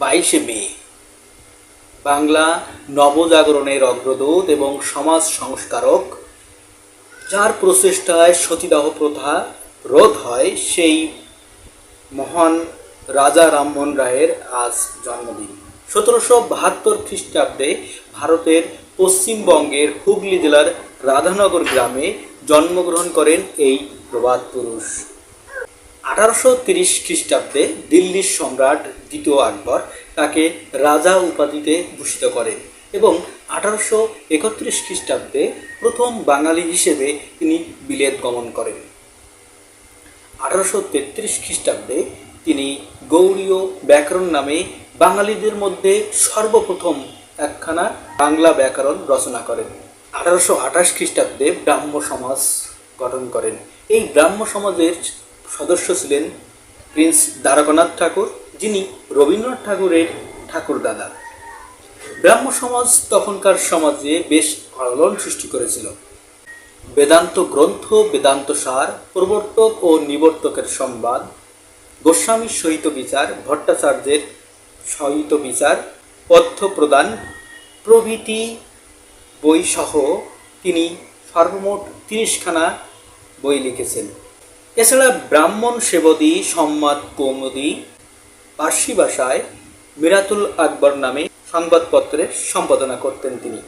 22শে মে বাংলা নবজাগরণের অগ্রদূত এবং সমাজ সংস্কারক, যার প্রচেষ্টায় সতীদাহ প্রথা রোধ হয়, সেই মহান রাজা রামমোহন রায়ের আজ জন্মদিন। 1772 খ্রিস্টাব্দে ভারতের পশ্চিমবঙ্গের হুগলি জেলার রাধানগর গ্রামে জন্মগ্রহণ করেন এই প্রবাদ পুরুষ। 1830 খ্রিস্টাব্দে দিল্লির সম্রাট দ্বিতীয় আকবর তাকে রাজা উপাধিতে ভূষিত করেন এবং 1831 খ্রিস্টাব্দে প্রথম বাঙালি হিসেবে তিনি বিলেত গমন করেন। 1833 খ্রিস্টাব্দে তিনি গৌড়ীয় ব্যাকরণ নামে বাঙালিদের মধ্যে সর্বপ্রথম একখানা বাংলা ব্যাকরণ রচনা করেন। 1828 খ্রিস্টাব্দে ব্রাহ্ম সমাজ গঠন করেন। এই ব্রাহ্ম সমাজের সদস্য ছিলেন প্রিন্স দ্বারকানাথ ঠাকুর, যিনি রবীন্দ্রনাথ ঠাকুরের ঠাকুরদাদা। ব্রাহ্ম সমাজ তখনকার সমাজে বেশ আলোড়ন সৃষ্টি করেছিল। বেদান্ত গ্রন্থ, বেদান্ত সার, প্রবর্তক ও নিবর্তকের সংবাদ, গোস্বামীর সহিত বিচার, ভট্টাচার্যের সহিত বিচার, পথ্য প্রদান প্রভৃতি বইসহ তিনি সর্বমোট 30খানা বই লিখেছেন। এছাড়া ব্রাহ্মণ সেবদী, সম্বাদ কৌমুদী, পার্সি ভাষায় মিরাতুল আকবর নামে সংবাদপত্রের সম্পাদনা করতেন তিনি।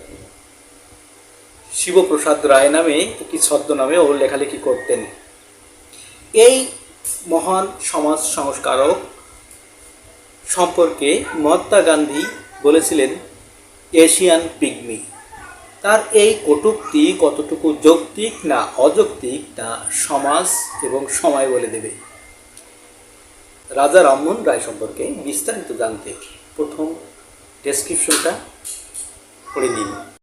শিবপ্রসাদ রায় নামে একটি ছদ্মনামেও লেখালেখি করতেন। এই মহান সমাজ সংস্কারক সম্পর্কে মহাত্মা গান্ধী বলেছিলেন এশিয়ান পিগমি। তার এই কটূক্তি কতটুকু যৌক্তিক না অযৌক্তিক তা সমাজ এবং সময় বলে দেবে। রাজা রামমোহন রায় সম্পর্কে বিস্তারিত জানতে প্রথম ডেসক্রিপশনটা পড়ে নিন।